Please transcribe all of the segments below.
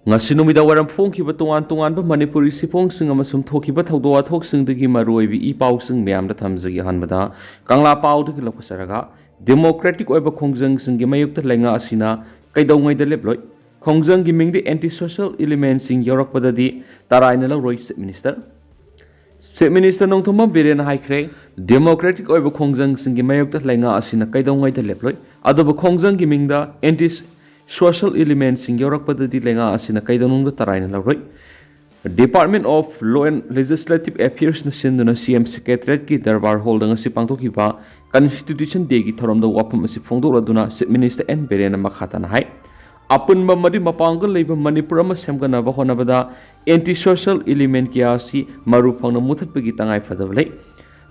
ngasi numida waram phongkhiba tongan manipuri siphongsing amasum thokhiba thawdo wathoksingi maroibi I pausing miyamda thamjagi hanbada kangla paudagi lokasaraga democratic oiba khongjang singi mayukta lenga asina kaidongai da leploi khongjang gi mingdi anti social elements sing yorakpadadi taraina la roi Chief Minister nongthoma birena haikre democratic oiba khongjang singi mayukta lenga asina kaidongai da leploi adoba khongjang gi mingda anti social elements sing yorakpadadi lenga asina kaidonungda taraina la roi Department of Law and Legislative Affairs na sinduna CM Secretariat ki darbar holding asi pangtokhiba Constitution Day ki thoramda wapam asi phongdoraduna Chief Minister N Birena makhata na hai apunba mari mapangal leiba Manipur ama semgana ba honabada anti social element ki asi maru phangna muthatpagi tangai fadablei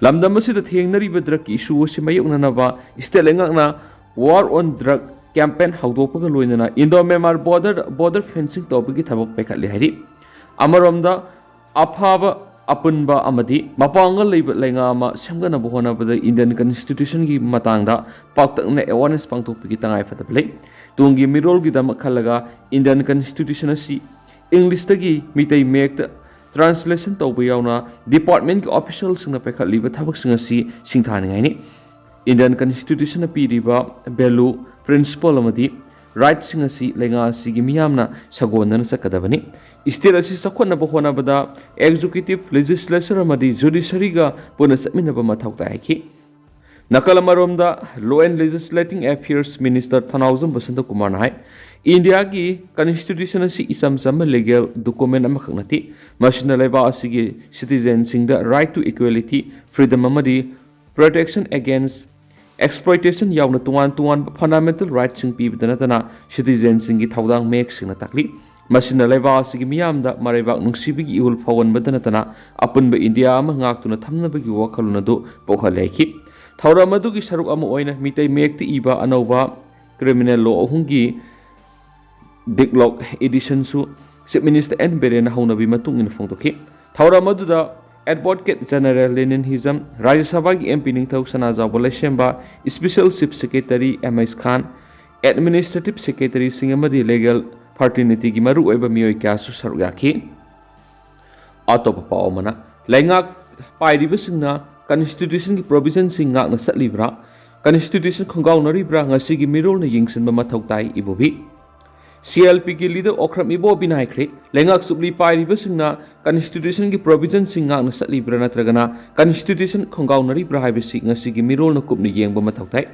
lamdam asi da thengnari drug issue si mayukna na ba stelenga na war on drug campaign hawdokpaga loinana Indo-Myanmar border fencing tawbagi thabak pekhatli hari amaromda afaba apunba amadi mapangal leiba lenga ama semgana ba honabada Indian Constitution gi matangda paktakna awareness pangtokpagi tangai fadablei tungi mirol gi dam khalaga Indian Constitution asi English tagi mitai mek translation tawba yauna department ki official singna pekhatli ba thabak singa si singthani ngai ni Indian Constitution apiriba value principle amadi right singa si lenga si gi miyamna sagonna sakadabani state asi sakhona ba hona bada executive legislature amadi judiciary ga puna samina ba mathau ta ki Nakalamaromda Law and Legislating Affairs Minister Thanauzam Basanta Kumar Nahai India ki Constitution asi isam sama legal document amakhaknati masina laiba asigi citizens sing the right to equality freedom amadi protection against exploitation yauna tuan fundamental rights sing pibdana tana citizens sing gi thawdang mek singna takli masina laiba asigi miyamda maraiba nungsibigi ihul phawan badana tana apunba India ama ngaktuna thamnabagi wakhaluna do pokhaleki Thawra madugi saruk ama oina mitai mekti iba anauba criminal law ahungi diglog edition su Chief Minister N Birena haunabi matungin phongtoki Thawra maduda Advocate General Lenin Hizam Rajya Sabha gi MP Ningthau Sanaja Bolashemba Special Chief Secretary MS Khan Administrative Secretary Singamadi Legal Fraternity gi maru oiba miyoi kya su saruk yakhi Atop paomana laingak pairiba singna Constitution ki provision sing ngak na satlibra Constitution khongaunari bra ngasi gi mirol na yingsin ba mathau tai ibobi CLP ki leader okram ibo binai khre lengak subli pairi basingna Constitution ki provision sing ngak na satlibra natragana Constitution khongaunari bra haibisi ngasi gi mirol na kupni yeng ba mathau tai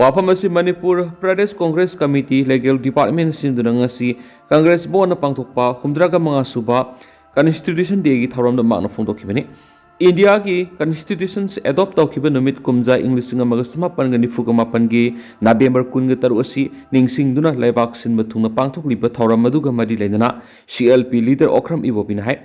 wafam asi Manipur Pradesh Congress Committee Legal Department sinduna ngasi Congress bo na pangthokpa humdraga mga suba Constitution Day gi thoram da makna phongdokhibani India ki Constitution adopt tawkhiba numit kumja English nga magasama pangani fugama pangi November 13 asi ningsing duna laibak sinba thungna pangthok liba thoram maduga mari lenana CLP leader okram ibobina hai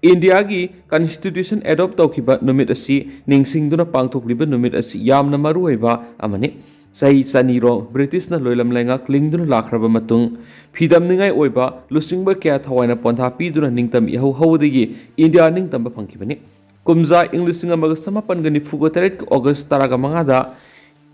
India ki Constitution adopt tawkhiba numit asi ningsing duna pangthok liba numit asi yamna maru hoiba amani sahi saniro British na loilam lenga klingduna lakraba matung phidam ningai oiba lusingba kya thawaina pontha piduna ningtam yahu hawdigi India ningtam ba phangkibani Kumza English nga magasama pangani fugotaret August taraga mangada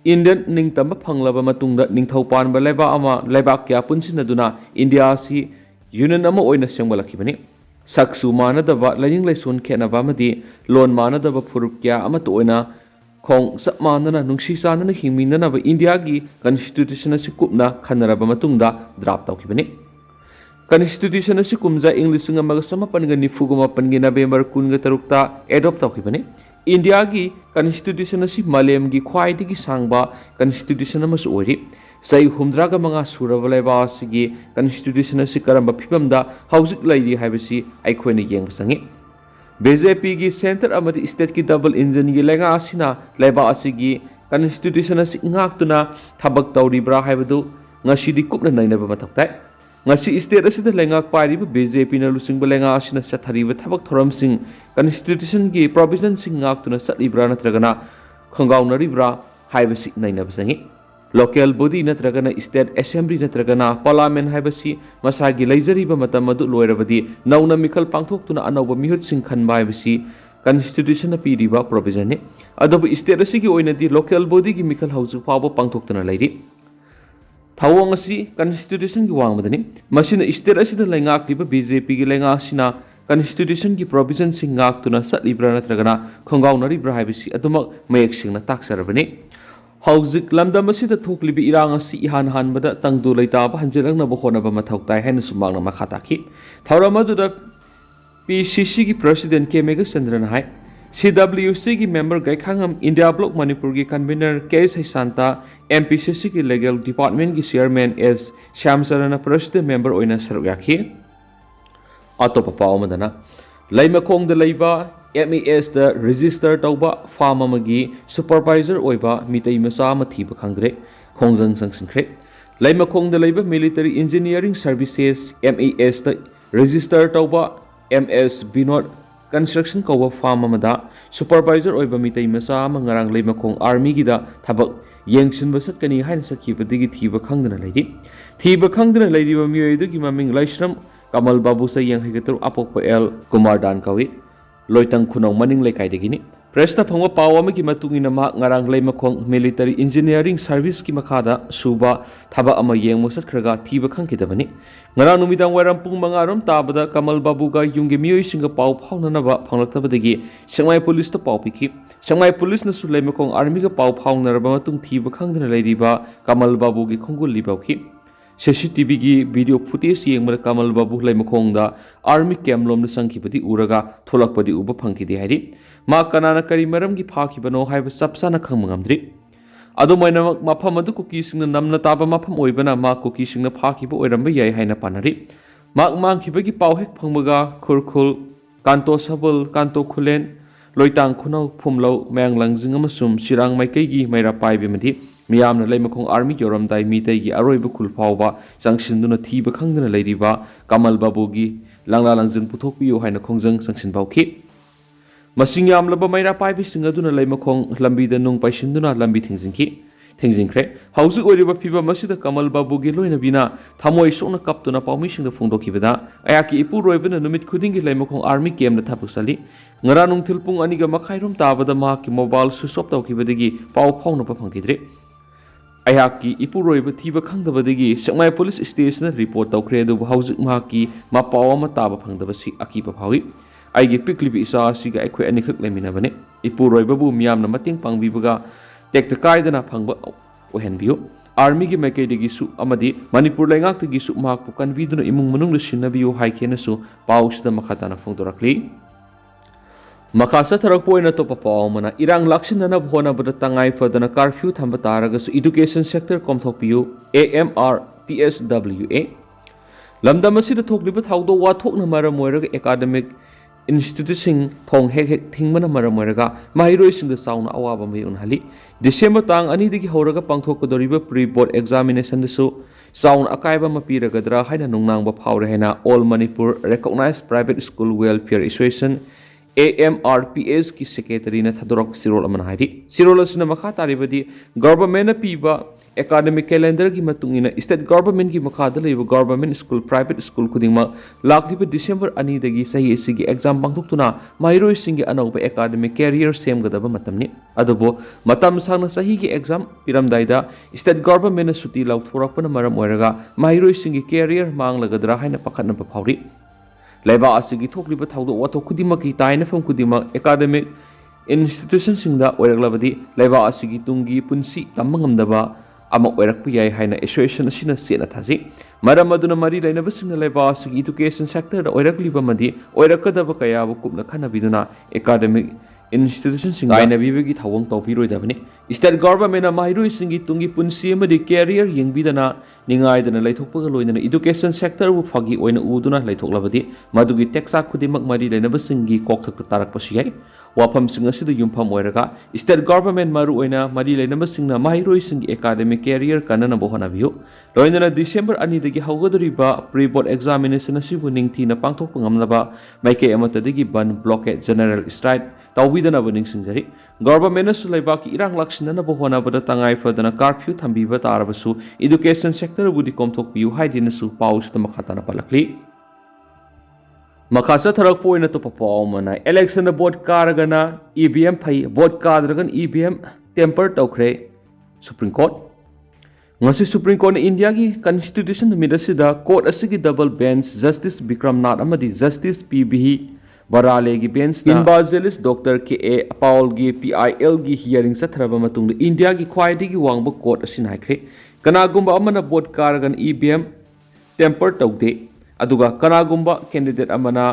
Indian ningtamba phanglaba matungda ningthau panba laiba ama laiba kya punsina duna India si union ama oina sengbalakibani saksu manadaba laying laisun khenaba madi lon manadaba furup kya ama to oina khong sapmanana nungsi sanana hingminana ba India gi constitution asi kupna khanaraba matungda draft tawkibani Constitution asi kumja English nga magasama pangani fugama pangi November 13 ta adopt tawkibani India gi Constitution asi malem gi khwaidigi sangba Constitution amasu ori sai humdraga manga suraba laiba asigi Constitution asi karamba phibamda hauzik laidi haibasi aikhoina yengsangi BJP gi center amadi state ki double engine gi lenga asina laiba asigi Constitution asi ngaktuna thabak tawribra haibadu ngasidi kupna nainaba mathaktai ngasi state asida lenga pairiba BJP na lusingba lenga asina sathariba thabak thoram sing Constitution gi provision sing ngaktuna satlibra natragana khongaunaribra haibasi nainabsangi local body natragana state assembly natragana parliament haibasi masagi leijariba matam adu loirabadi nauna mikal pangthoktuna anauba mihut sing khanba haibasi Constitution na piriba provision ne adobu state asigi oinadi local body gi mikal hauju pawba pangthoktuna leiri ꯊꯧꯑꯣꯡ ꯑꯁꯤ ꯀꯟꯁꯇꯤꯇ꯭ꯌꯨꯁꯟꯒꯤ ꯋꯥꯡꯃꯗꯅꯤ ꯃꯁꯤꯅ state ꯑꯁꯤꯗ ꯂꯩꯉꯥꯛꯂꯤꯕ BJPꯒꯤ ꯂꯩꯉꯥꯛꯁꯤꯅ ꯀꯟꯁꯇꯤꯇ꯭ꯌꯨꯁꯟꯒꯤ ꯄ꯭ꯔꯣꯚꯤꯖꯟꯁꯤꯡ ꯉꯥꯛꯇꯨꯅ ꯆꯠꯂꯤꯕ꯭ꯔꯥ ꯅꯠꯇ꯭ꯔꯒꯅ ꯈꯣꯡꯒꯥꯎꯅꯔꯤꯕ꯭ꯔꯥ ꯍꯥꯏꯕꯁꯤ ꯑꯗꯨꯃꯛ ꯃꯌꯦꯛ ꯁꯦꯡꯅ ꯇꯥꯛꯆꯔꯕꯅꯤ ꯍꯧꯖꯤꯛ ꯂꯝꯗꯝ ꯑꯁꯤꯗ ꯊꯣꯛꯂꯤꯕ ꯏꯔꯥꯡ ꯑꯁꯤ इहान हानबदा तंगदु लैताब हंजिलंगनब होनबा मथौ ताइ हाइनसु मांगना मखा ताखि थौरम अदुदा PCC की प्रेसिडेंट के मेघचंद्रन हाय CWC की member Gaikhangam India bloc Manipur की कन्वीनर के सैसांता MPCC की लीगल डिपार्टमेंट की chairman S Shyamcharan president member ओइना सरुक याखि अतोप पावमदना लैमखोंग द लैबा MES द रजिस्टर तौबा फार्म अमगी सुपरवाइजर ओइबा मितै मचा मथीब खंगरे खोंजंग संसंख्रे लैमखोंग द लैबा मिलिटरी इंजीनियरिंग सर्विसेज MES द रजिस्टर तौबा MS बिनोद कंस्ट्रक्शन कौबा फार्म अमदा सुपरवाइजर ओइबा मितै मचा मंगरांग लैमखोंग आर्मी गिदा थबक येंगसिनबा सत्कनी हाइन सखिबदगी थीबा खंगदना लैदि थीबा खंगदना लैदिबा मियोइदुगी ममिंग लाइश्रम कमल बाबू से यंगहिगतुर अपोक्पा एल कुमार दान कवि लोइतंग खुनौ मनिंग लेकाइदगिनी प्रेसता फंगवा पाव अमगी मतुंगिना मा ngarang लैमखोंग मिलिटरी इंजीनियरिंग सर्विस की मखादा सुबा थबा अमा येंगमो सत्खरगा थीबा खंगिदबनी ngarang numidang wairam pung mangarom tabada kamal babuga yungge miyoisinga paw phawnanaba phanglaktabadagi sengmai police ta paw piki sengmai police na su lैमखोंग army ga paw phawnaraba matung थीबा खंगदना लैरिबा kamal babu gi khongul libawki CCTV की video footage येंगमर कमल बाबू लैमखोंगदा army camp लोमद संखिबदी उरगा थोलकपदी उब फंखिदे हाइदि मा कनाना करी मरम की फाखिबनो HYBE सबसाना खंगमंगमद्रि अदुमैना मफम अदु cookie सिंगना नमना ताबा मफम ओइबना मा cookie सिंगना फाखिब ओइरंबा याय हाइना पानरि माक मांखिबगी पाव हेक फंगबगा खुरखुल Kanto सबल कांतो खुलेन लोइतांग खुनौ फुमलौ मैंगलंगजिंग अमसुम सिरांग माइकैगी मैरा पाइबेमदि मियामना लैमखोंग आर्मी योरमदाई मीतैगी अरोइबा खुलफावबा संगसिनदुना थीबा खंगदना लैरिबा कमल बाबूगी लांगला लांजन पुथोकपियो हाइना खोंजंग संगसिनबावखि मसिंग यामलबा मैरा पाइबिसिंग अदुना लैमखोंग लंबीदा नुंग पाइसिनदुना लंबी थेंजिंख्रे हौजिक ओइरिबा फिबा मसिदा कमल बाबूगी लोइना बिना थमोइ सोना कपतुना पाउमिसिंग फोंदोखिबदा अयाकी इपुरोइबना नुमित खुदिंगी लैमखोंग army कैम्पना थापुसली ngara nungthil pung ani ga makhairom tabada ma ki mobile switch off tawkibadagi paw phawnaba phangkidre ayaki ipuroiba thiba khangdabadagi sengmai police station report tawkhre du hauzik ma ki ma paw ama taba phangdaba si akiba phawi aigi piklibi isa si ga ekhoi ani khak lemina bane ipuroiba bu miyam na mating pangbibaga tekta kaidana phangba ohenbiyo army gi maikaidagi su amadi manipur laingak tagi su ma ku kanbiduna imung manung lu sinabiyo haikena su pawsda makhatana phongdorakli मकासा थरकपोइना तो पपावमना इरांग लक्षणना होनबद तंगाई फदना curfew थंब तारगसु एजुकेशन सेक्टर कोमथोपियु AMRPSWA लमदमसिद थोकलिब थाउदो वाथोकना मरम मोइरग एकाडेमिक इंस्टीट्यूटसिंग थोंग हेक हेक थिंगमना मरम मोइरगा माहिरोइसिंग चाउना अवाबा मयुनहली डिसेंबर तांग अनिदगी हौरगा पांथोकदोरिब प्री बोर्ड एग्जामिनेशन दसु चाउना अकाइबा मपीरगदरा हाइना नुंगनांगबा फावरे हैना all Manipur recognized private school welfare association AMRPS की सेक्रेटरी ने थदोरक सिरोल अमन हाइदि सिरोल असना मखा तारिबदि गवर्नमेंट पीबा एकेडमिक कैलेंडर की मतुंगिना स्टेट गवर्नमेंट की मखादा लेब गवर्नमेंट स्कूल प्राइवेट स्कूल खुदिंगमा लाखलिब डिसेंबर अनी दगी सही एसिगी एग्जाम पांगथुक्तुना माहिरोइ सिंगी अनौबा एकेडमिक कैरियर सेमगदबा मतमनि अदुबो मतम सांगना सही की एग्जाम पिरमदाइदा स्टेट गवर्नमेंट सुटी लौथोरकपना मरम ओइरगा माहिरोइ सिंगी कैरियर मांगलगदरा हाइना पखनबा फावरि लेबा असिगी थोकलिबा थाउदो वाथो खुदिमकी ताइनफम खुदिमा एकेडमिक इंस्टीट्यूशन सिंगदा ओइरगलबदि लेबा असिगी तुंगी पुंसी तमंगमदबा अमा ओइरकपु याय हाइना एसोसिएशन असिना सेना थाजि मरम अदुना मरी लैनबा सिंगना लेबा असिगी एजुकेशन सेक्टर दा ओइरकलिबा मदि ओइरकदबा कयाबु कुपना खनाबिदुना एकेडमिक इंस्टीट्यूशन सिंग आइनबिबगी थावंग तौपिरोइदबनि state government माहिरोइ सिंगी Tungi पुंसी अमदि career यंगबिदना निंगाइदना लैथोकपगा लोइनना education sector बु फगी ओइना उदुना लैथोकलबदि मदुगी टेक्सा खुदिमक मरी लैनबा सिंगी कोकथक तारकपसि याय वाफम सिंग असिद युमफम ओइरगा स्टेट गवर्नमेंट मरु ओइना मरी लैनबा सिंगना माहिरोइ सिंगी एकेडमिक कैरियर कनना बोहनाबियो लोइनना डिसेंबर अनी दगी हौगदरिबा प्री बोर्ड एग्जामिनेशन असिबु निंगथिना पांथोकप ngamlaba माइके अमतदगी बन ब्लॉकेट जनरल स्ट्राइक तौबीदनबु निंगसिंजरी गवर्नमेंट सु लैबाकी इरांग लक्षणना बोहनाबदा तंगाई फदना कर्फ्यू थंबीबा तारबसु एजुकेशन सेक्टर बुदी कोमथोकपियु हाइदिनसु पाउसद मखाताना पलकली मखासा थरक पोइना तो पपावमना इलेक्शन बोर्ड कारगना EVM फई बोर्ड कादरगन EVM टेम्पर तौखरे supreme court ngasi Supreme Court India ki Constitution numit asida court asigi double bench Justice Bikram Nath amadi Justice PB Barale gi bench na Invagelis Dr. K.A. Paul gi PIL gi hearing sathraba matung India gi khwaidi gi wangba court asin haikre kanagumba amana vote karagan EVM temper taude aduga kanagumba candidate amana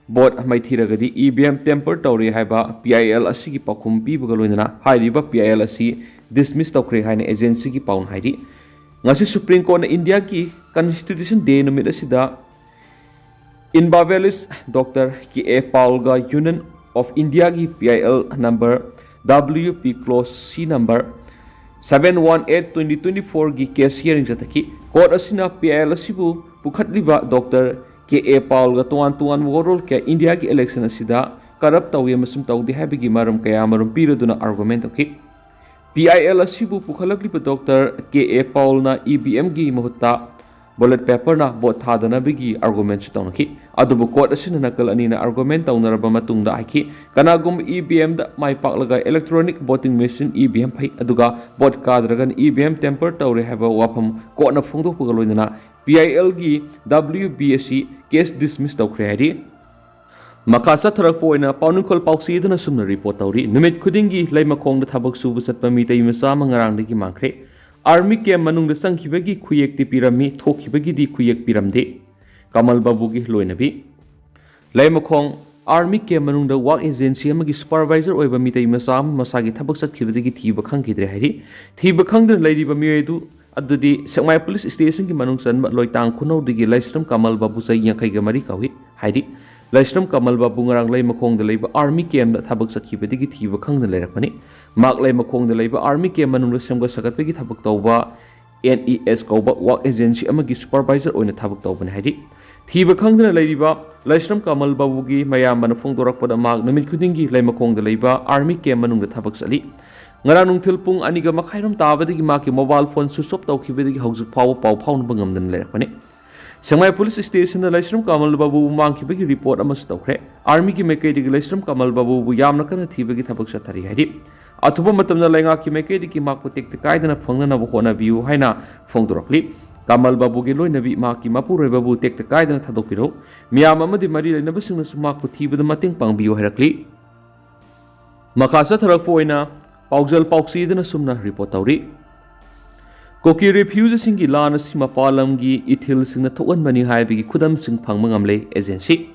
vote maithiragadi EVM temper tawri haiba PIL asigi pakhum pibaga loinana hairiba PIL asi dismiss tawkhre haina agency gi paun hairi ngasi Supreme Court na India ki Constitution Day numit asida Invagelis Dr. K.A. Paul ga Union of India ki PIL number WP clause C number 718/2024 gi case hearing jataki court asina PIL asibu pukhatliba Dr. K.A. Paul ga tuan warol ke India ki election asida corrupt tawi amasum tawdi habigi maram kaya marum piraduna argument okay PIL asibu pukhalakliba Dr. K.A. Paul na EVM gi mahutta ballot paper na vote thadana bigi argument chitawnaki adubu court asina nakal ani na argument tawnaraba matungda aiki kanagum EVM da mai paklaga electronic voting machine EVM phai aduga vote kadragan EVM temper tawre haba wafam court na phongdokpuga loinana PIL gi WBSC case dismiss tawkhre hari makasa tharakpo oina paunukol pausi dana sumna report tawri numit khudingi laimakhong da thabak subu satpa mi tai masa mangarang dagi mangkhre army camp manung da sangkhibagi khuyek ti pirami thokhibagi di khuyek piramde Kamal Babu gi loinabi laimakhong army camp manung da work agency amagi supervisor oiba mi tai masa masagi thabak satkhibadagi thiba khangkidre hari thiba khangda lairiba miyedu adudi Sekmai police station ki manung san loitang khunau digi Laisram Kamal Babu sai yakai ga mari kawi haidi Laisram Kamal Babu ngarang lai makhong da leiba army camp da thabak sakhiba digi thiba khangda leirakmani mak lai makhong da leiba army camp manung da semga sagat pegi thabak tawba NES kauba work agency amagi supervisor oina thabak tawbani haidi thiba khangda leiriba Laisram Kamal Babu gi mayam man phongdorak pada mak numit khudingi lai makhong da leiba army camp manung da thabak sali ngarang nungthil pung aniga makhairam tabadagi maki mobile phone switch off tawkhibadagi haujuk phaw phawna bangamdan leirakmani Sekmai police station da Laisram Kamal Babu mangkhibagi report amas tawkhre army ki mekai digi Laisram Kamal Babu bu yamna kana thibagi thabak sathari haidi athuba matamna lainga ki mekai digi makpu tekte kaidana phangna na hona biu haina phongdorakli Kamal Babu gi loinabi maki mapuroi babu tekte kaidana thadokpiro miyam amadi mari lainabasingna sumakpu thibada mating pangbiu hairakli makasa tharakpo oina Paujal Pauksi dana sumna report tawri Kuki Refugee singi Lan Mapalgi ithil singna thokan mani haibigi khudam sing phangma ngamle agency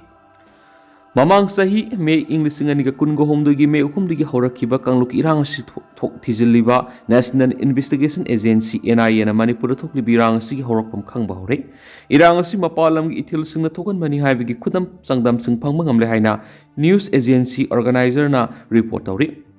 Mamang sahi me English singani ga kungo homdogi me ukumdigi horakhiba kangluk irang si thok thijiliba National Investigation Agency NIA na Manipur thokli birang si horakpam khangba hore irang si Mapalamgi ithil singna thokan mani haibigi khudam sangdam sing phangma ngamle haina news agency organizer na report tawri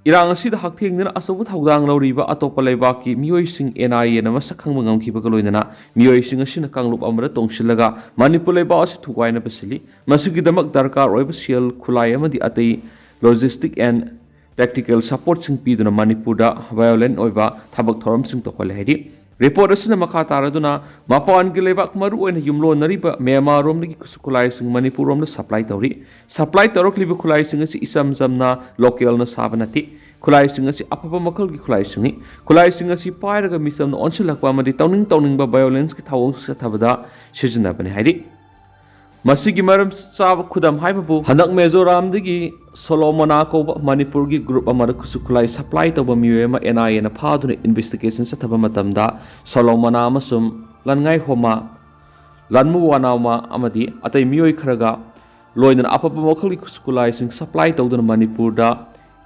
Irang asida hakthengna asabu thawdang lawriba atopa leibaki miyoi sing NIA na masakhang mangamkhiba loinana miyoi sing asina kanglup amara tongsilaga Manipur leiba asi thuwaina basili masigi damak darkar oiba sial khulai amadi atai logistic and tactical support sing piduna Manipur da violent oiba thabak thoram sing tokhale haidi report asina makha taraduna mapan gi leibak maru oina yumlo nariba Myanmar romdagi khulai sing Manipur romda supply tawri supply tarokliba khulai sing asi isam samna local na sabanati khulai sing asi apapa makal gi khulai sing asi pairaga misam na onsilakwa amadi tawning ba violence ki thawong sathabada sijina bani haidi masigi maram sab khudam haibabu hanak Mizoram dagi Solomona ko Manipur gi group amara khulai supply tawba miwema NIA na phaduna investigation sathaba matamda Solomona amasum langai homa lanmu wanama amadi atai miyoi kharaga loinan apapa makal gi khulai sing supply tawduna Manipur da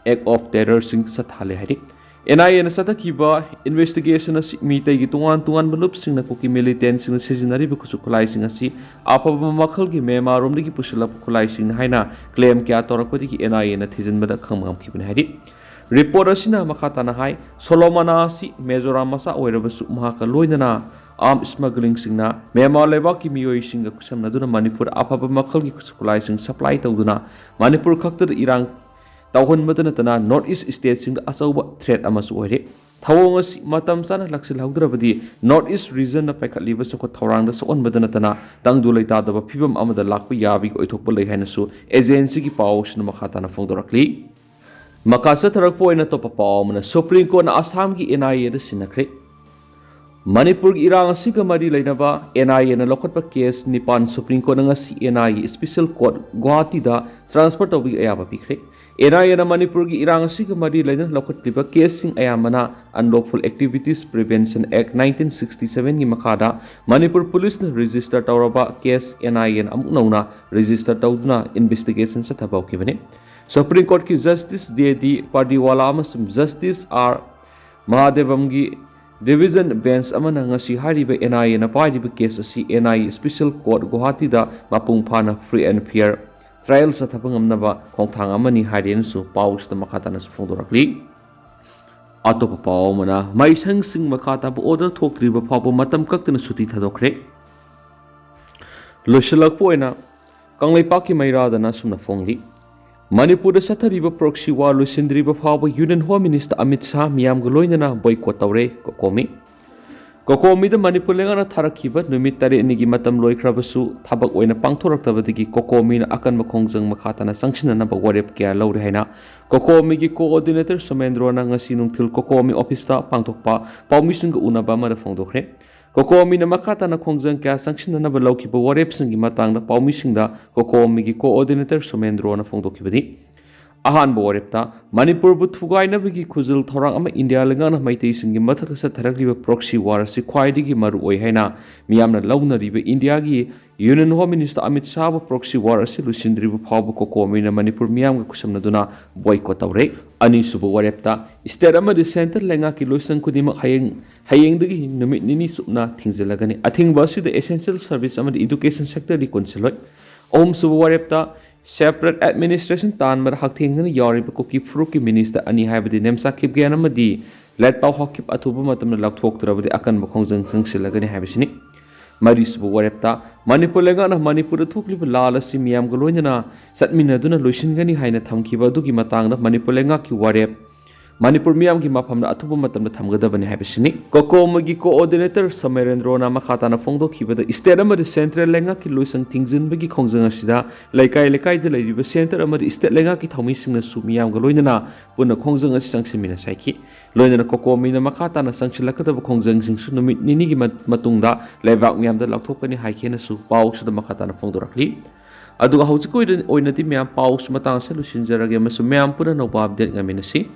act of terror sing sathale haidi NIA na satakiba investigation na mitai gi tungan banup sing na Kuki militant sing sijinari bu khulai sing asi apaba makhal gi Myanmar rom digi pusilap khulai sing haina claim kya torakpadi gi NIA na thijinbada khangmam khibani haidi report asina makhata na hai Solomona si Mizoram masa oirabasu mahaka loinana arm smuggling singna Myanmar leba ki miyoi singa kusamna duna Manipur apaba makhal gi khulai sing supply tawduna Manipur khakta irang tawhon madana tana North East state sing asauba threat amasu oire thawong asi matam sana laksil haudrabadi North East region na paikhatliba soko thawrang da sokon madana tana tangdu leita daba phibam amada lakpa yabi oithokpa lei hainasu agency gi paw sna makhata na phongdorakli makasa tharakpo ina topa paw mana Supreme Court na Assam gi NIA da sinakre Manipur irang asiga mari lainaba NIA na lokatpa case nipan Supreme Court ngasi NIA Special Court Guwahati da transfer tawbi ayaba pikre NIA na Manipur gi irang asiga mari laina lokatliba case sing ayamana Unlawful Activities Prevention Act 1967 gi makada Manipur Police na register tawraba case NIA na amuknauna register tawduna investigation sa thabaw kibane Supreme Court ki Justice D.D. Pardiwala amasum Justice R. Mahadevam gi Division Bench amana ngasi hariba NIA na pairiba case asi NIA Special Court Guwahati da mapung phana free and fair trial sa thapangamnaba khongthang amani harian su paus da makhatana su phongdorakli atopa paw mana maisang sing makhata bu order thoktriba phawbo matam kaktana suti thadokre losalakpo ena kanglaipak ki mairadana sumna phongli Manipur da sathariba proxy war lusindriba phawba Union Home Minister Amit Shah miyam galoinana boycott tawre COCOMI da Manipur lengana tharakhiba numit tare nigi matam loikhrabasu thabak oina pangthoraktabadagi COCOMI na akan makhongjang makhatana sangsinana ba warep kya lawre haina COCOMI gi coordinator Somendro na ngasi nungthil COCOMI office ta pangthokpa pawmising ga unaba ma da phongdokhre COCOMI na makhatana khongjang kya sangsinana ba lawkhiba warep singi matangda pawmising da COCOMI gi coordinator Somendro na phongdokhibadi ahan bo warepta Manipur bu thugai bagi khuzul thorang ama India lengana maitei singi mathak sa tharakliba proxy war si khwaidi gi maru oi haina miyamna lawna riba India gi Union Home Minister Amit Shah bu proxy war si lusindriba phawbu COCOMI na Manipur miyam ga kusamna duna boycott tawre ani subu warepta state ama di center lenga ki loisang kudima hayeng dagi numit nini supna thingjalagani athingba si the essential service ama education sector di konseloi om subu warepta Separate administration tan mar hakthengna yoriba Kuki Refugee Minister ani haibadi nemsa khibgen amadi let paw hokip athuba matamna lakthoktrabadi akan bakhongjang sangsilagani haibisini marisbu warepta Manipur lengana Manipur thokliba lala si miyam galoinana satminaduna loisingani haina thamkhiba dugi matangda Manipur lenga ki warep Manipur miyam ki maphamna athuba matamna thamgadabani haibisini COCOMI gi coordinator Samerendro na makhatana phongdokhibada state amadi central lenga ki loisang tingjinbagi khongjang asida laikai de laiba center amadi state lenga ki thomi singna su miyam galoinana puna khongjang asi sangsimina saiki loinana COCOMI na makhatana sangsilakadaba khongjang singsu numit nini gi matungda laibak miyam da lakthokani haikena su paus da makhatana phongdorakli aduga hausikoi oinati miyam paus matang sa lusinjarage masu miyam puna no update ngaminasi